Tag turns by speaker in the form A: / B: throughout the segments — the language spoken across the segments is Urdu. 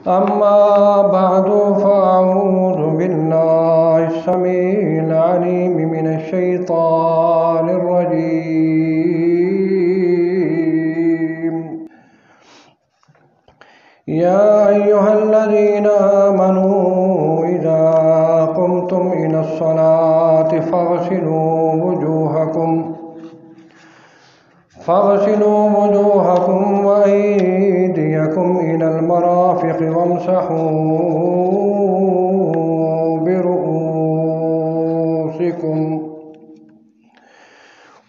A: أما بعد فأعوذ بالله السميع العليم من الشيطان الرجيم. يا أيها الذين آمنوا إذا قمتم إلى الصلاة فاغسلوا وجوهكم وأيديكم إلى المرافق وامسحوا برؤوسكم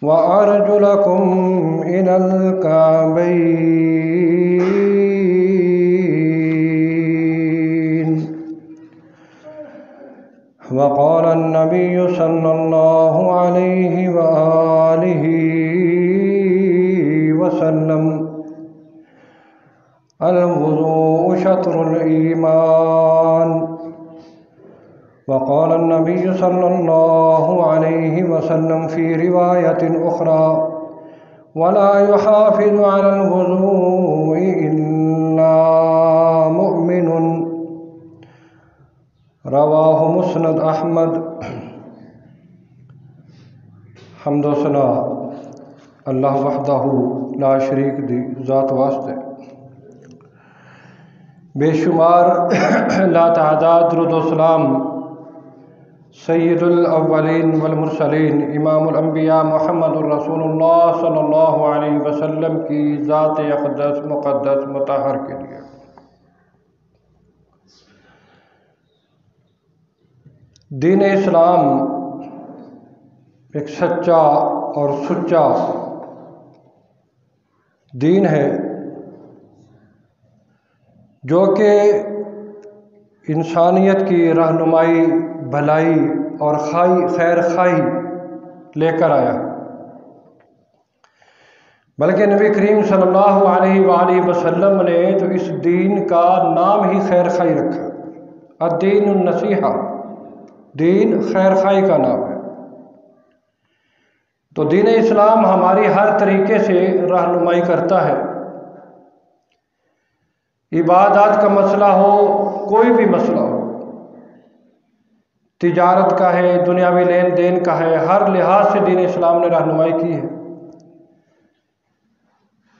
A: وأرجلكم إلى الكعبين. وقال النبي صلى الله عليه وآله وسلم: الوضوء شطر الإيمان. وقال النبي صلى الله عليه وسلم في رواية أخرى: ولا يحافظ على الوضوء إلا مؤمن. رواہ مسند احمد. حمد و ثنا اللہ وحدہ لا شریک دی ذات واسطے، بے شمار لا تعداد درود و سلام سید الاولین والمرسلین امام الانبیاء محمد الرسول اللہ صلی اللہ علیہ وسلم کی ذات اقدس مقدس مطہر کے لیے۔ دین اسلام ایک سچا اور سچا دین ہے جو کہ انسانیت کی رہنمائی، بھلائی اور خیر خواہی لے کر آیا، بلکہ نبی کریم صلی اللہ علیہ وآلہ وسلم نے تو اس دین کا نام ہی خیر خواہی رکھا۔ الدین النصیحہ، دین خیر خواہی کا نام ہے۔ تو دین اسلام ہماری ہر طریقے سے رہنمائی کرتا ہے۔ عبادات کا مسئلہ ہو، کوئی بھی مسئلہ ہو، تجارت کا ہے، دنیاوی لین دین کا ہے، ہر لحاظ سے دین اسلام نے رہنمائی کی ہے۔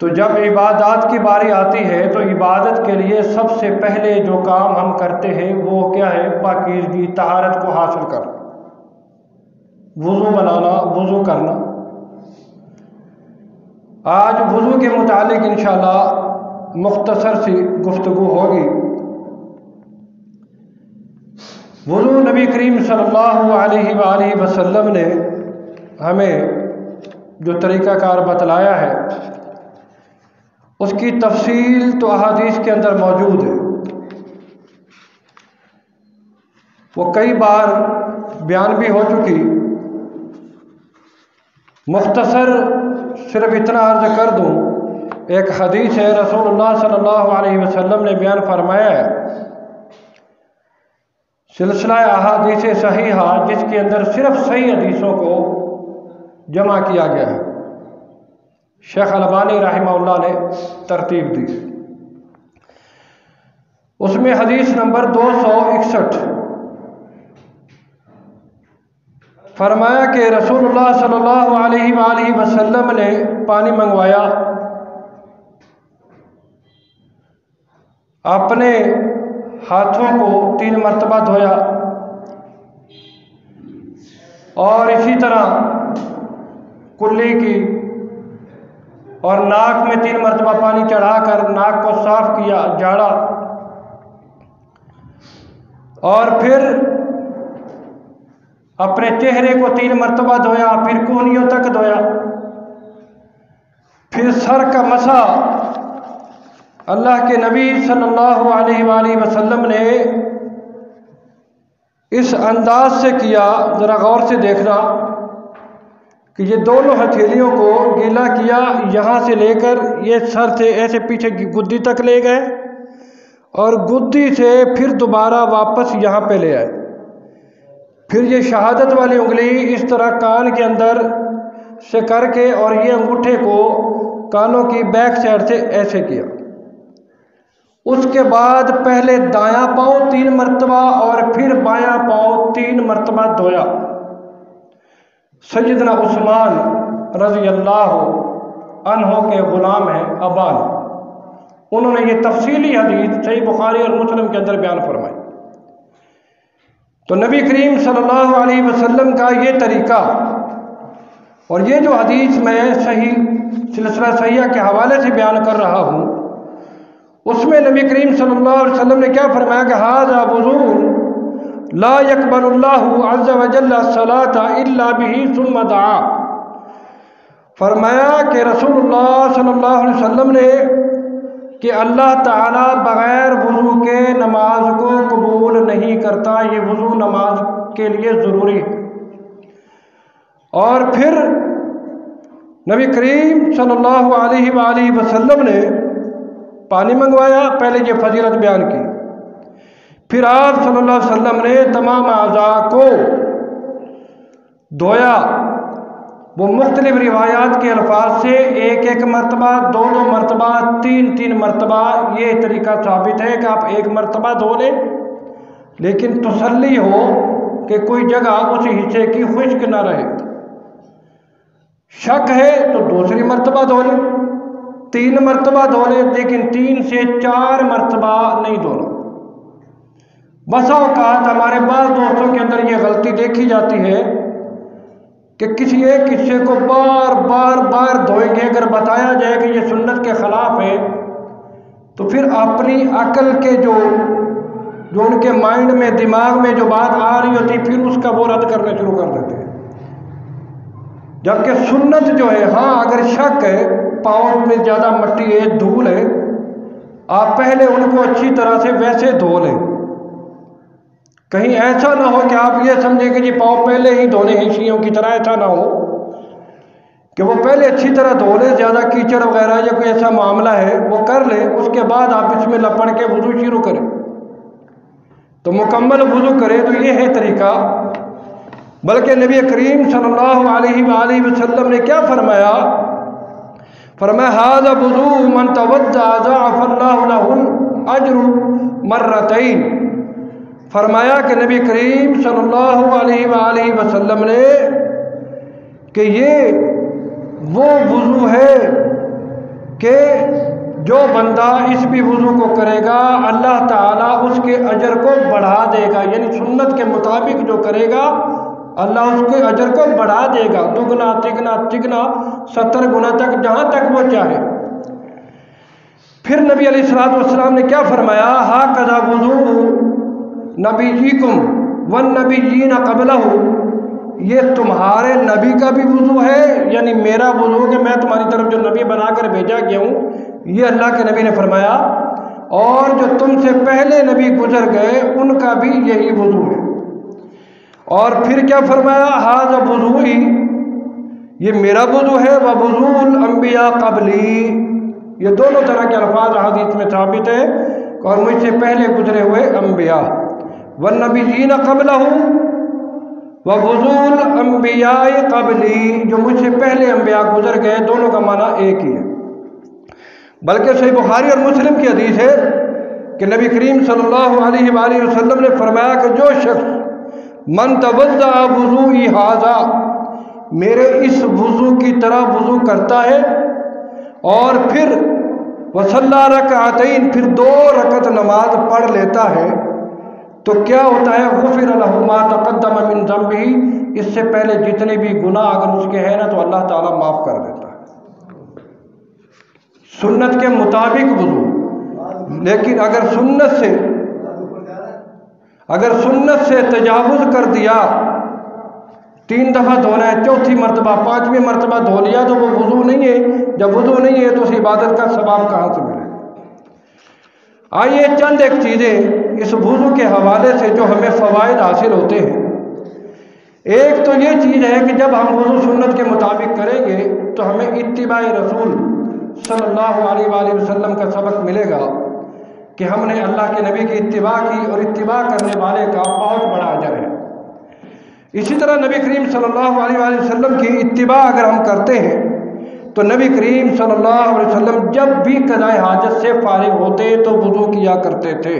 A: تو جب عبادات کی باری آتی ہے تو عبادت کے لیے سب سے پہلے جو کام ہم کرتے ہیں وہ کیا ہے؟ پاکیزگی، طہارت کو حاصل کرنا، وضو بنانا، وضو کرنا۔ آج وضو کے متعلق انشاءاللہ مختصر سی گفتگو ہوگی۔ وضو نبی کریم صلی اللہ علیہ وآلہ وسلم نے ہمیں جو طریقہ کار بتلایا ہے اس کی تفصیل تو احادیث کے اندر موجود ہے، وہ کئی بار بیان بھی ہو چکی۔ مختصر صرف اتنا عرض کر دوں، ایک حدیث ہے، رسول اللہ صلی اللہ علیہ وسلم نے بیان فرمایا ہے، سلسلہ احادیث صحیحہ جس کے اندر صرف صحیح حدیثوں کو جمع کیا گیا ہے، شیخ البانی رحمہ اللہ نے ترتیب دی، اس میں حدیث نمبر 261 فرمایا کہ رسول اللہ صلی اللہ علیہ وآلہ وسلم نے پانی منگوایا، اپنے ہاتھوں کو 3 مرتبہ دھویا اور اسی طرح کلی کی اور ناک میں 3 مرتبہ پانی چڑھا کر ناک کو صاف کیا، جھاڑا، اور پھر اپنے چہرے کو 3 مرتبہ دھویا، پھر کونیوں تک دھویا، پھر سر کا مسح اللہ کے نبی صلی اللہ علیہ وآلہ وسلم نے اس انداز سے کیا، ذرا غور سے دیکھنا کہ یہ دونوں ہتھیلیوں کو گیلا کیا، یہاں سے لے کر یہ سر سے ایسے پیچھے گدی تک لے گئے اور گدی سے پھر دوبارہ واپس یہاں پہ لے آئے، پھر یہ شہادت والی انگلی اس طرح کان کے اندر سے کر کے اور یہ انگوٹھے کو کانوں کی بیک سائڈ سے ایسے کیا، اس کے بعد پہلے دایاں پاؤں 3 مرتبہ اور پھر بایاں پاؤں 3 مرتبہ دھویا۔ سیدنا عثمان رضی اللہ عنہ کے غلام ہیں ابان، انہوں نے یہ تفصیلی حدیث صحیح بخاری اور مسلم کے اندر بیان فرمائی۔ تو نبی کریم صلی اللہ علیہ وسلم کا یہ طریقہ، اور یہ جو حدیث میں صحیح سلسلہ صحیحہ کے حوالے سے بیان کر رہا ہوں، اس میں نبی کریم صلی اللہ علیہ وسلم نے کیا فرمایا کہ ھذا وضوء لا يقبل اللہ عز وجل الصلاة الا به ثم دعا۔ فرمایا کہ رسول اللہ صلی اللہ علیہ وسلم نے کہ اللہ تعالیٰ بغیر وضو کے نماز کو قبول نہیں کرتا، یہ وضو نماز کے لیے ضروری ہے۔ اور پھر نبی کریم صلی اللہ علیہ وآلہ وسلم نے پانی منگوایا، پہلے یہ فضیلت بیان کی، پھر آپ صلی اللہ علیہ وسلم نے تمام اعضاء کو دھویا۔ وہ مختلف روایات کے الفاظ سے 1 مرتبہ، 2 مرتبہ، 3 مرتبہ یہ طریقہ ثابت ہے کہ آپ 1 مرتبہ دھو لیں، لیکن تسلی ہو کہ کوئی جگہ اس حصے کی خشک نہ رہے۔ شک ہے تو 2 مرتبہ دھو لیں، 3 مرتبہ دھو لیں، لیکن 3 سے 4 مرتبہ نہیں دھونا۔ بسا اوقات ہمارے بعض دوستوں کے اندر یہ غلطی دیکھی جاتی ہے کہ کسی ایک حصے کو بار دھوئیں گے، اگر بتایا جائے کہ یہ سنت کے خلاف ہے تو پھر اپنی عقل کے جو ان کے مائنڈ میں، دماغ میں جو بات آ رہی ہوتی پھر اس کا وہ رد کرنا شروع کر دیتے ہیں۔ جبکہ سنت جو ہے، ہاں اگر شک ہے، پاؤں میں زیادہ مٹی ہے، دھول ہے، آپ پہلے ان کو اچھی طرح سے ویسے دھو لیں۔ کہیں ایسا نہ ہو کہ آپ یہ سمجھیں کہ جی پاؤں پہلے ہی دھونے ہیں شیعوں کی طرح، ایسا نہ ہو کہ وہ پہلے اچھی طرح دھو لیں، زیادہ کیچڑ وغیرہ یا کوئی ایسا معاملہ ہے وہ کر لیں، اس کے بعد آپ اس میں لپڑ کے وضو شروع کریں تو مکمل وضو کریں۔ تو یہ ہے طریقہ۔ بلکہ نبی کریم صلی اللہ علیہ وآلہ وسلم نے کیا فرمایا؟ فرمایا ھذا وضوء من توضأ ضاعف اللہ لہ الاجر مرتین۔ فرمایا کہ نبی کریم صلی اللہ علیہ وآلہ وسلم نے کہ یہ وہ وضو ہے کہ جو بندہ اس بھی وضو کو کرے گا اللہ تعالیٰ اس کے اجر کو بڑھا دے گا، یعنی سنت کے مطابق جو کرے گا اللہ اس کے اجر کو بڑھا دے گا، دگنا تگنا 70 گنا تک، جہاں تک وہ چاہے۔ پھر نبی علیہ الصلوۃ والسلام نے کیا فرمایا؟ ھذا وضوء نبیکم والنبیین قبلہ، یہ تمہارے نبی کا بھی وضو ہے، یعنی میرا وضو کہ میں تمہاری طرف جو نبی بنا کر بھیجا گیا ہوں، یہ اللہ کے نبی نے فرمایا، اور جو تم سے پہلے نبی گزر گئے ان کا بھی یہی وضو ہے۔ اور پھر کیا فرمایا؟ ھذا وضوئی، یہ میرا وضو ہے، ووضوء الانبیاء قبلی، یہ دونوں طرح کے الفاظ حدیث میں ثابت ہے، اور مجھ سے پہلے گزرے ہوئے انبیاء، والنبیین قبلہ ووضوء الانبیاء قبلی، جو مجھ سے پہلے انبیاء گزر گئے، دونوں کا معنی ایک ہی ہے۔ بلکہ صحیح بخاری اور مسلم کی حدیث ہے کہ نبی کریم صلی اللہ علیہ وآلہ وسلم نے فرمایا کہ جو شخص من توضأ وضوئی ھذا، میرے اس وضو کی طرح وضو کرتا ہے اور پھر وصلی رکعتین، پھر 2 رکعت نماز پڑھ لیتا ہے، تو کیا ہوتا ہے؟ غفر لہ ما تقدم من ذنبہ، اس سے پہلے جتنے بھی گناہ اگر اس کے ہیں نا تو اللہ تعالیٰ معاف کر دیتا ہے۔ سنت کے مطابق وضو، لیکن اگر سنت سے تجاوز کر دیا، 3 دفعہ دھونا ہے، 4تھی مرتبہ 5ویں مرتبہ دھو لیا تو وہ وضو نہیں ہے۔ جب وضو نہیں ہے تو اس عبادت کا ثواب کہاں سے ملے؟ آئیے چند ایک چیزیں اس وضو کے حوالے سے جو ہمیں فوائد حاصل ہوتے ہیں۔ ایک تو یہ چیز ہے کہ جب ہم وضو سنت کے مطابق کریں گے تو ہمیں اتباع رسول صلی اللہ علیہ وآلہ وسلم کا سبق ملے گا کہ ہم نے اللہ کے نبی کی اتباع کی، اور اتباع کرنے والے کا بہت بڑا اجر ہے۔ اسی طرح نبی کریم صلی اللہ علیہ وآلہ وسلم کی اتباع اگر ہم کرتے ہیں تو نبی کریم صلی اللہ علیہ وسلم جب بھی قضائے حاجت سے فارغ ہوتے تو وضو کیا کرتے تھے۔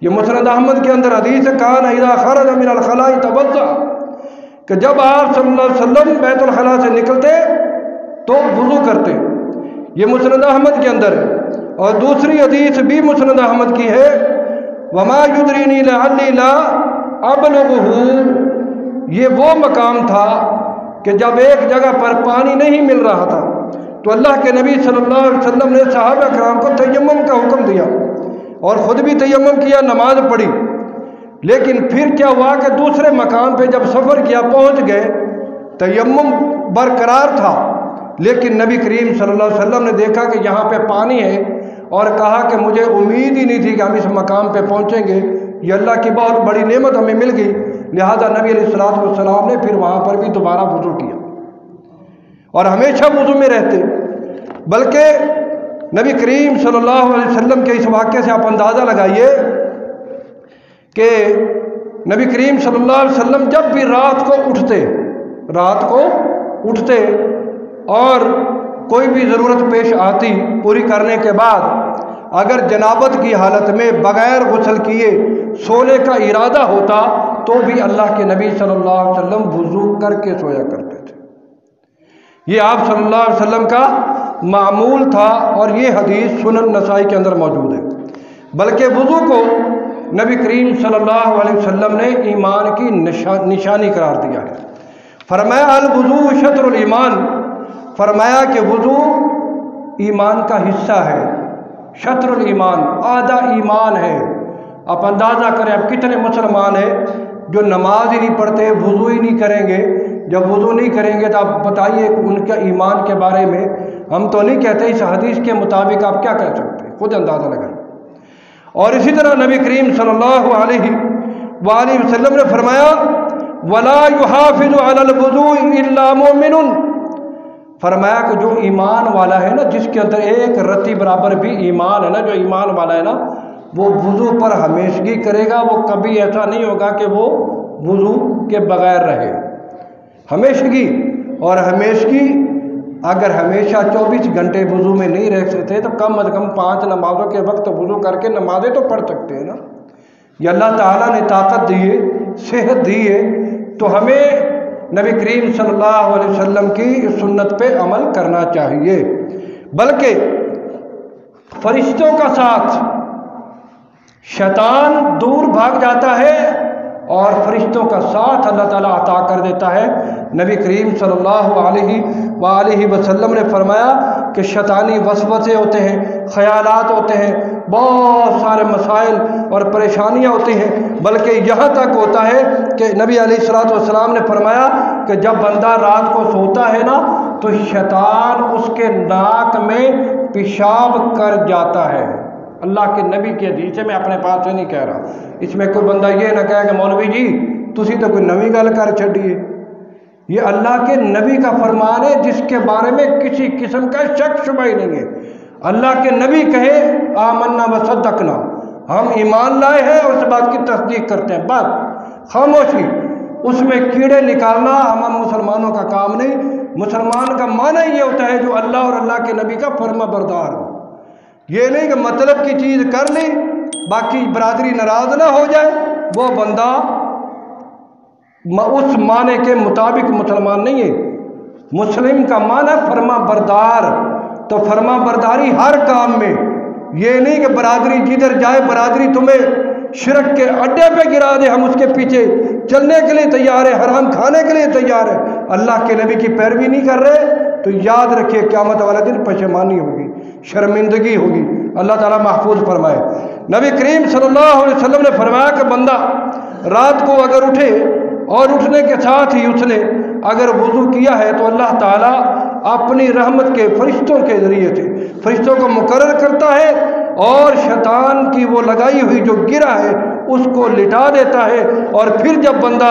A: یہ مسند احمد کے اندر حدیث کان اذا خرج من الخلاء توضا، کہ جب آپ صلی اللہ علیہ وسلم بیت الخلاء سے نکلتے تو وضو کرتے۔ یہ مسند احمد کے اندر ہے۔ اور دوسری حدیث بھی مسند احمد کی ہے، وما یدرینی لعلی لا ابلغہ، یہ وہ مقام تھا کہ جب ایک جگہ پر پانی نہیں مل رہا تھا تو اللہ کے نبی صلی اللہ علیہ وسلم نے صحابہ کرام کو تیمم کا حکم دیا اور خود بھی تیمم کیا، نماز پڑھی۔ لیکن پھر کیا ہوا کہ دوسرے مقام پہ جب سفر کیا پہنچ گئے، تیمم برقرار تھا، لیکن نبی کریم صلی اللہ علیہ وسلم نے دیکھا کہ یہاں پہ پانی ہے اور کہا کہ مجھے امید ہی نہیں تھی کہ ہم اس مقام پہ پہنچیں گے، یہ اللہ کی بہت بڑی نعمت ہمیں مل گئی۔ لہذا نبی علیہ الصلوۃ والسلام نے پھر وہاں پر بھی دوبارہ وضو کیا اور ہمیشہ وضو میں رہتے۔ بلکہ نبی کریم صلی اللہ علیہ وسلم کے اس واقعے سے آپ اندازہ لگائیے کہ نبی کریم صلی اللہ علیہ وسلم جب بھی رات کو اٹھتے اور کوئی بھی ضرورت پیش آتی پوری کرنے کے بعد، اگر جنابت کی حالت میں بغیر غسل کیے سونے کا ارادہ ہوتا تو بھی اللہ کے نبی صلی اللہ علیہ وسلم وضو کر کے سویا کرتے تھے۔ یہ آپ صلی اللہ علیہ وسلم کا معمول تھا اور یہ حدیث سنن نسائی کے اندر موجود ہے۔ بلکہ وضو کو نبی کریم صلی اللہ علیہ وسلم نے ایمان کی نشانی قرار دیا ہے۔ فرمایا الوضو شطر الایمان، فرمایا کہ وضو ایمان کا حصہ ہے، شطر الایمان، آدھا ایمان ہے۔ آپ اندازہ کریں اب کتنے مسلمان ہیں جو نماز ہی نہیں پڑھتے، وضو ہی نہیں کریں گے۔ جب وضو نہیں کریں گے تو آپ بتائیے ان کے ایمان کے بارے میں ہم تو نہیں کہتے، اس حدیث کے مطابق آپ کیا کہہ سکتے ہیں، خود اندازہ لگائیں۔ اور اسی طرح نبی کریم صلی اللہ علیہ وآلہ وسلم نے فرمایا وَلَا يُحَافِظُ عَلَى الْوُضُوءِ إِلَّا مُؤْمِنٌ، فرمایا کہ جو ایمان والا ہے نا، جس کے اندر ایک رتی برابر بھی ایمان ہے نا، جو ایمان والا ہے نا وہ وضو پر ہمیشگی کرے گا، وہ کبھی ایسا نہیں ہوگا کہ وہ وضو کے بغیر رہے، ہمیشگی۔ اور ہمیشگی اگر ہمیشہ 24 گھنٹے وضو میں نہیں رہ سکتے تو کم از کم 5 نمازوں کے وقت وضو کر کے نمازیں تو پڑھ سکتے ہیں نا۔ یہ اللہ تعالیٰ نے طاقت دی ہے، صحت دی ہے، تو ہمیں نبی کریم صلی اللہ علیہ وسلم کی اس سنت پہ عمل کرنا چاہیے۔ بلکہ فرشتوں کا ساتھ شیطان دور بھاگ جاتا ہے اور فرشتوں کا ساتھ اللہ تعالیٰ عطا کر دیتا ہے۔ نبی کریم صلی اللہ علیہ وآلہ وسلم نے فرمایا کہ شیطانی وسوسے ہوتے ہیں، خیالات ہوتے ہیں، بہت سارے مسائل اور پریشانیاں ہوتی ہیں، بلکہ یہاں تک ہوتا ہے کہ نبی علیہ الصلوۃ والسلام نے فرمایا کہ جب بندہ رات کو سوتا ہے نا تو شیطان اس کے ناک میں پیشاب کر جاتا ہے۔ اللہ کے نبی کی حدیث ہے، میں اپنے پاس سے نہیں کہہ رہا۔ اس میں کوئی بندہ یہ نہ کہے کہ مولوی جی تسی تو کوئی نویں گل کر چھڈیے، یہ اللہ کے نبی کا فرمان ہے جس کے بارے میں کسی قسم کا شک شبہ ہی نہیں ہے۔ اللہ کے نبی کہے آمنا وصدقنا، ہم ایمان لائے ہیں اور اس بات کی تصدیق کرتے ہیں، بس خاموشی۔ اس میں کیڑے نکالنا ہم مسلمانوں کا کام نہیں۔ مسلمان کا معنی یہ ہوتا ہے جو اللہ اور اللہ کے نبی کا فرما بردار ہو، یہ نہیں کہ مطلب کی چیز کر لی باقی برادری ناراض نہ ہو جائے، وہ بندہ اس معنی کے مطابق مسلمان نہیں ہے۔ مسلم کا معنی فرما بردار، تو فرما برداری ہر کام میں، یہ نہیں کہ برادری جدھر جائے برادری تمہیں شرک کے اڈے پہ گرا دے ہم اس کے پیچھے چلنے کے لیے تیار ہے، حرام کھانے کے لیے تیار ہے، اللہ کے نبی کی پیروی نہیں کر رہے تو یاد رکھیے قیامت والے دن پشیمانی ہوگی، شرمندگی ہوگی۔ اللہ تعالیٰ محفوظ فرمائے۔ نبی کریم صلی اللہ علیہ وسلم نے فرمایا کہ بندہ رات کو اگر اٹھے اور اٹھنے کے ساتھ ہی اس نے اگر وضو کیا ہے تو اللہ تعالیٰ اپنی رحمت کے فرشتوں کے ذریعے سے فرشتوں کو مقرر کرتا ہے اور شیطان کی وہ لگائی ہوئی جو گرہ ہے اس کو لٹا دیتا ہے، اور پھر جب بندہ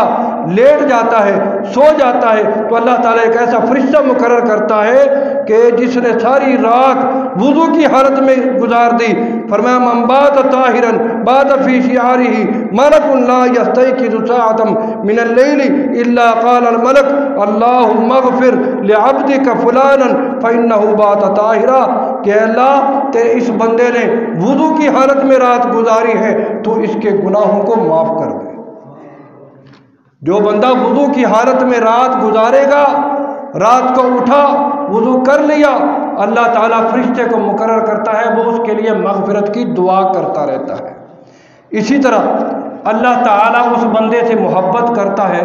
A: لیٹ جاتا ہے، سو جاتا ہے، تو اللہ تعالیٰ ایک ایسا فرشتہ مقرر کرتا ہے کہ جس نے ساری رات وضو کی حالت میں گزار دی، فرمایا من بات طاہرا بات فی شعارہ ملک لا یستیقظ ساعۃ من اللیل الا قال الملک اللہم اغفر لعبدک فلانا فانہ بات طاہرا، کہ اللہ تیرے اس بندے نے وضو کی حالت میں رات گزاری ہے تو اس کے گناہوں کو معاف کر دے۔ جو بندہ وضو کی حالت میں رات گزارے گا، رات کو اٹھا وضو کر لیا، اللہ تعالیٰ فرشتے کو مقرر کرتا ہے، وہ اس کے لیے مغفرت کی دعا کرتا رہتا ہے۔ اسی طرح اللہ تعالیٰ اس بندے سے محبت کرتا ہے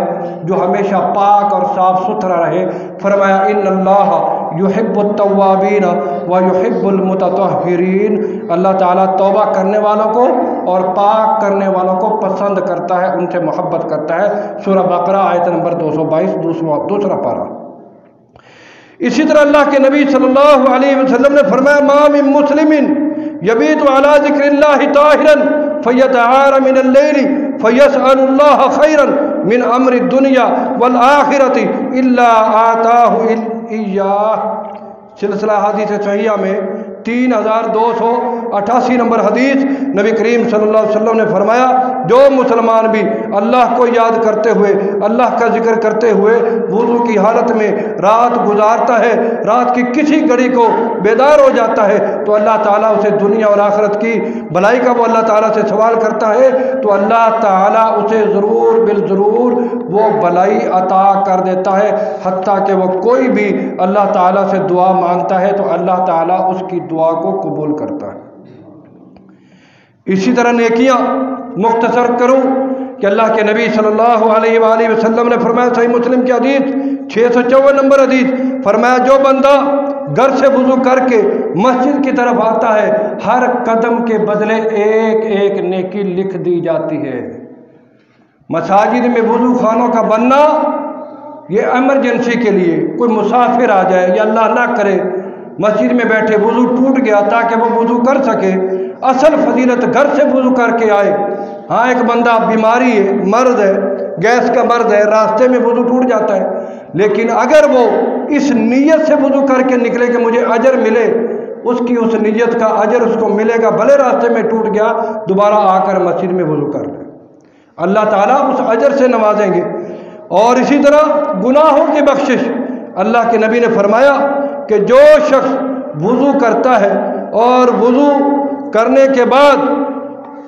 A: جو ہمیشہ پاک اور صاف ستھرا رہے، فرمایا ان اللہ یحب التوابین ویحب المتطہرین، اللہ تعالیٰ توبہ کرنے والوں کو اور پاک کرنے والوں کو پسند کرتا ہے، ان سے محبت کرتا ہے۔ سورہ بقرہ آیت نمبر 222 دوسرا پارہ۔ اسی طرح اللہ کے نبی صلی اللہ علیہ وسلم نے فرمایا ما من مسلم یبیت علی ذکر اللہ طاہرا فیتعار من اللیل فیسأل اللہ خیرا من امر الدنیا والآخرۃ الا آتاہ ایاہ۔ سلسلہ حدیث صحیحہ میں 3288 نمبر حدیث، نبی کریم صلی اللہ علیہ وسلم نے فرمایا جو مسلمان بھی اللہ کو یاد کرتے ہوئے، اللہ کا ذکر کرتے ہوئے وضو کی حالت میں رات گزارتا ہے، رات کی کسی گھڑی کو بیدار ہو جاتا ہے، تو اللہ تعالیٰ اسے دنیا اور آخرت کی بھلائی کا وہ اللہ تعالیٰ سے سوال کرتا ہے، تو اللہ تعالیٰ اسے ضرور بالضرور وہ بھلائی عطا کر دیتا ہے، حتیٰ کہ وہ کوئی بھی اللہ تعالیٰ سے دعا مانگتا ہے تو اللہ تعالیٰ اس کی دعا کو قبول کرتا ہے۔ اسی طرح نیکیاں مختصر کروں کہ اللہ کے نبی صلی اللہ علیہ وآلہ وسلم نے فرمایا، صحیح مسلم کی حدیث 654 نمبر حدیث، فرمایا جو بندہ گھر سے وضو کر کے مسجد کی طرف آتا ہے، ہر قدم کے بدلے ایک ایک نیکی لکھ دی جاتی ہے۔ مساجد میں وضو خانوں کا بننا یہ ایمرجنسی کے لیے، کوئی مسافر آ جائے یا اللہ نہ کرے مسجد میں بیٹھے وضو ٹوٹ گیا تاکہ وہ وضو کر سکے، اصل فضیلت گھر سے وضو کر کے آئے۔ ہاں ایک بندہ بیماری ہے، مرض ہے، گیس کا مرض ہے، راستے میں وضو ٹوٹ جاتا ہے، لیکن اگر وہ اس نیت سے وضو کر کے نکلے کہ مجھے اجر ملے، اس کی اس نیت کا اجر اس کو ملے گا، بھلے راستے میں ٹوٹ گیا، دوبارہ آ کر مسجد میں وضو کر لے، اللہ تعالیٰ اس اجر سے نوازیں گے۔ اور اسی طرح گناہوں کی بخشش، اللہ کے نبی نے فرمایا کہ جو شخص وضو کرتا ہے اور وضو کرنے کے بعد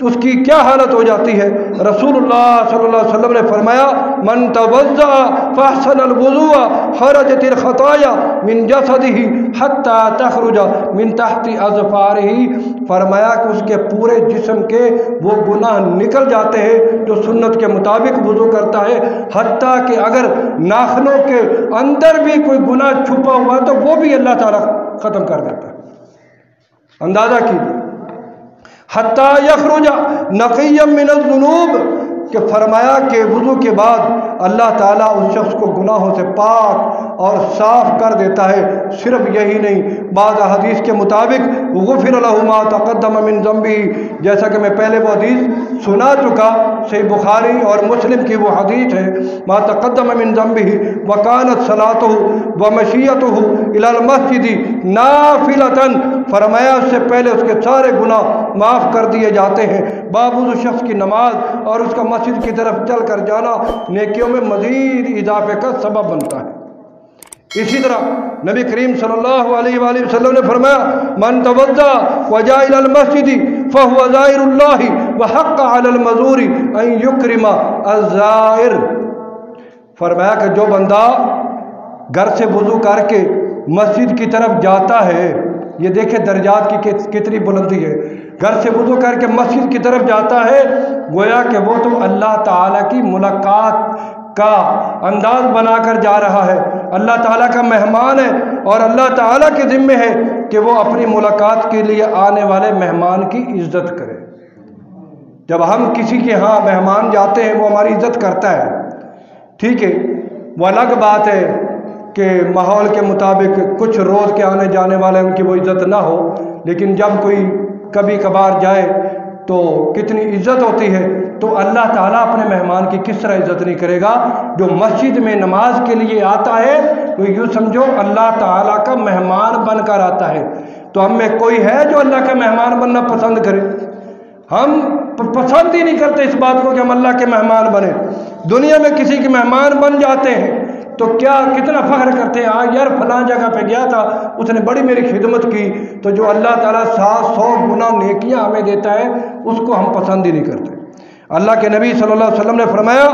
A: اس کی کیا حالت ہو جاتی ہے، رسول اللہ صلی اللہ علیہ وسلم نے فرمایا من توضأ فاحسن الوضوء خرجت الخطايا من جسده حتى تخرج من تحت اظفاره، فرمایا کہ اس کے پورے جسم کے وہ گناہ نکل جاتے ہیں جو سنت کے مطابق وضو کرتا ہے، حتیٰ کہ اگر ناخنوں کے اندر بھی کوئی گناہ چھپا ہوا تو وہ بھی اللہ تعالیٰ ختم کر دیتا ہے۔ اندازہ کیجیے، حتیٰ یخرج نقیا من الذنوب، کہ فرمایا کہ وضو کے بعد اللہ تعالیٰ اس شخص کو گناہوں سے پاک اور صاف کر دیتا ہے۔ صرف یہی نہیں، بعض حدیث کے مطابق غفر له ما تقدم من ذنبه، جیسا کہ میں پہلے وہ حدیث سنا چکا، صحیح بخاری اور مسلم کی وہ حدیث ہے، ما تقدم من ذنبه وكانت صلاته ومشيته الى المسجد نافلة، فرمایا اس سے پہلے اس کے سارے گناہ معاف کر دیے جاتے ہیں، باوجود اس شخص کی نماز اور اس کا مسجد کی طرف چل کر جانا نیکیوں میں مزید اضافے کا سبب بنتا ہے۔ اسی طرح نبی کریم صلی اللہ علیہ وآلہ وسلم نے فرمایا من توضأ وجاء الى المسجد فهو زائر اللہ وحق علی المزور ان یکرم الزائر، فرمایا کہ جو بندہ گھر سے وضو کر کے مسجد کی طرف جاتا ہے، یہ دیکھیں درجات کی کتنی بلندی ہے، گھر سے وضو کر کے مسجد کی طرف جاتا ہے، گویا کہ وہ تو اللہ تعالیٰ کی ملاقات کا انداز بنا کر جا رہا ہے، اللہ تعالیٰ کا مہمان ہے، اور اللہ تعالیٰ کے ذمہ ہے کہ وہ اپنی ملاقات کے لیے آنے والے مہمان کی عزت کرے۔ جب ہم کسی کے ہاں مہمان جاتے ہیں وہ ہماری عزت کرتا ہے، ٹھیک ہے، وہ الگ بات ہے کہ ماحول کے مطابق کچھ روز کے آنے جانے والے ان کی وہ عزت نہ ہو، لیکن جب کوئی کبھی کبھار جائے تو کتنی عزت ہوتی ہے، تو اللہ تعالیٰ اپنے مہمان کی کس طرح عزت نہیں کرے گا؟ جو مسجد میں نماز کے لیے آتا ہے وہ یوں سمجھو اللہ تعالیٰ کا مہمان بن کر آتا ہے۔ تو ہم میں کوئی ہے جو اللہ کا مہمان بننا پسند کرے؟ ہم پسند ہی نہیں کرتے اس بات کو کہ ہم اللہ کے مہمان بنیں۔ دنیا میں کسی کے مہمان بن جاتے ہیں تو کیا کتنا فخر کرتے ہیں، یار فلاں جگہ پہ گیا تھا، اس نے بڑی میری خدمت کی۔ تو جو اللہ تعالیٰ 700 گنا نیکیاں ہمیں دیتا ہے اس کو ہم پسند ہی نہیں کرتے۔ اللہ کے نبی صلی اللہ علیہ وسلم نے فرمایا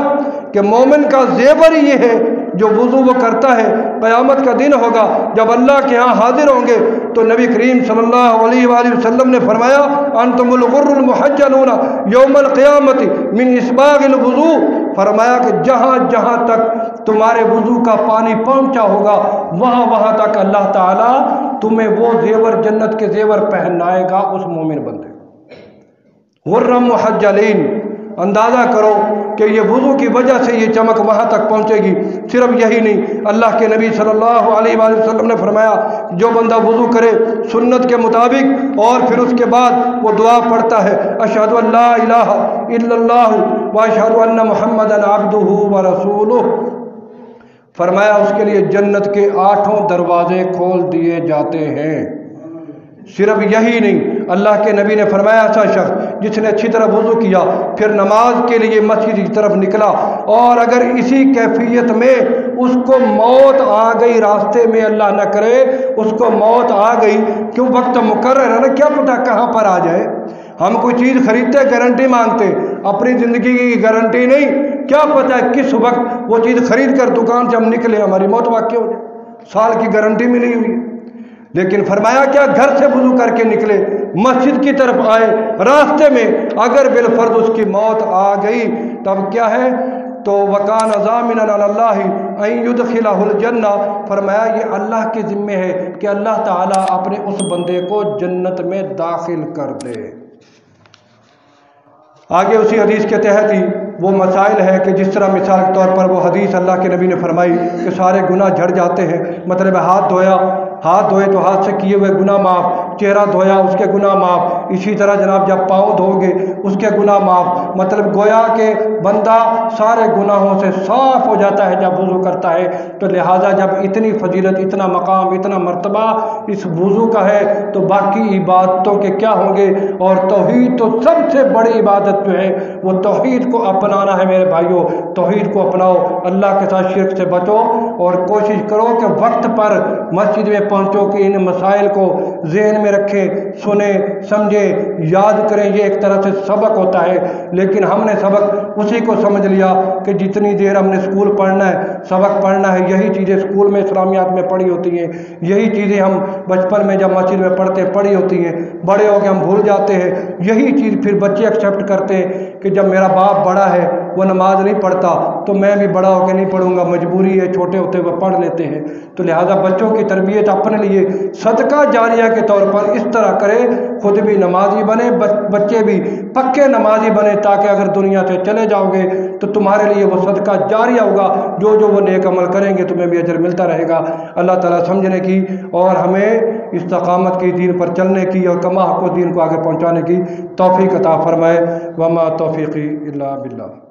A: کہ مومن کا زیور یہ ہے جو وضو وہ کرتا ہے، قیامت کا دن ہوگا جب اللہ کے ہاں حاضر ہوں گے تو نبی کریم صلی اللہ علیہ وآلہ وسلم نے فرمایا انتم الغر المحجلون یوم القیامت من اسباغ الوضو، فرمایا کہ جہاں جہاں تک تمہارے وضو کا پانی پہنچا ہوگا وہاں وہاں تک اللہ تعالیٰ تمہیں وہ زیور، جنت کے زیور پہنائے گا اس مومن بندے کو۔ غر محجلین، اندازہ کرو کہ یہ وضو کی وجہ سے یہ چمک وہاں تک پہنچے گی۔ صرف یہی نہیں، اللہ کے نبی صلی اللہ علیہ وآلہ وسلم نے فرمایا جو بندہ وضو کرے سنت کے مطابق اور پھر اس کے بعد وہ دعا پڑھتا ہے اشہد ان لا الہ الا اللہ واشہد ان محمدا عبدہ ورسولہ، فرمایا اس کے لیے جنت کے 8 دروازے کھول دیے جاتے ہیں۔ صرف یہی نہیں، اللہ کے نبی نے فرمایا ایسا شخص جس نے اچھی طرح وضو کیا پھر نماز کے لیے مسجد کی طرف نکلا اور اگر اسی کیفیت میں اس کو موت آ گئی، راستے میں اللہ نہ کرے اس کو موت آ گئی، کیوں وقت مقرر ہے نا، کیا پتہ کہاں پر آ جائے۔ ہم کوئی چیز خریدتے گارنٹی مانگتے، اپنی زندگی کی گارنٹی نہیں، کیا پتہ ہے کس وقت وہ چیز خرید کر دکان سے ہم نکلے ہماری موت واقع ہو جائے، سال کی گارنٹی ملی ہوئی۔ لیکن فرمایا کیا گھر سے وضو کر کے نکلے، مسجد کی طرف آئے، راستے میں اگر بالفرض اس کی موت آ گئی تب کیا ہے؟ تو وَكَانَ ضَامِنًا عَلَى اللَّهِ أَن يُدْخِلَهُ الْجَنَّةَ، فرمایا یہ اللہ کے ذمے ہے کہ اللہ تعالیٰ اپنے اس بندے کو جنت میں داخل کر دے۔ آگے اسی حدیث کے تحت ہی وہ مسائل ہے کہ جس طرح مثال کے طور پر وہ حدیث اللہ کے نبی نے فرمائی کہ سارے گناہ جھڑ جاتے ہیں، مطلب ہاتھ دھویا، ہاتھ دھوئے تو ہاتھ سے کیے ہوئے گناہ معاف، چہرہ دھویا اس کے گناہ معاف، اسی طرح جناب جب پاؤں دھو گے اس کے گناہ معاف، مطلب گویا کہ بندہ سارے گناہوں سے صاف ہو جاتا ہے جب وضو کرتا ہے۔ تو لہٰذا جب اتنی فضیلت، اتنا مقام، اتنا مرتبہ اس وضو کا ہے تو باقی عبادتوں کے کیا ہوں گے؟ اور توحید تو سب سے بڑی عبادت جو ہے وہ توحید کو اپنانا ہے میرے بھائیوں، توحید کو اپناؤ، اللہ کے ساتھ شرک سے بچو اور کوشش کرو کہ وقت پر مسجد میں پہنچو کہ ان مسائل کو ذہن میں رکھیں، سنیں، سمجھیں، یاد کریں۔ یہ ایک طرح سے سبق ہوتا ہے، لیکن ہم نے سبق اسی کو سمجھ لیا کہ جتنی دیر ہم نے اسکول پڑھنا ہے، سبق پڑھنا ہے، یہی چیزیں اسکول میں اسلامیات میں پڑھی ہوتی ہیں، یہی چیزیں ہم بچپن میں جب مسجد میں پڑھتے پڑھی ہوتی ہیں، بڑے ہو کے ہم بھول جاتے ہیں۔ یہی چیز پھر بچے ایکسیپٹ کرتے ہیں کہ جب میرا باپ بڑا ہے وہ نماز نہیں پڑھتا تو میں بھی بڑا ہو کے نہیں پڑھوں گا، مجبوری ہے، چھوٹے ہوتے ہوئے پڑھ لیتے ہیں۔ تو لہٰذا بچوں کی تربیت اپنے لیے صدقہ جاریہ کے طور پر اس طرح کرے، خود بھی نمازی بنے، بچے بھی پکے نمازی بنے، تاکہ اگر دنیا سے چلے جاؤ گے تو تمہارے لیے وہ صدقہ جاریہ ہوگا، جو جو وہ نیک عمل کریں گے تمہیں بھی اجر ملتا رہے گا۔ اللہ تعالیٰ سمجھنے کی اور ہمیں استقامت کی، دین پر چلنے کی اور کما حق و دین کو آگے پہنچانے کی توفیق عطا فرمائے۔ وما توفیقی الا باللہ۔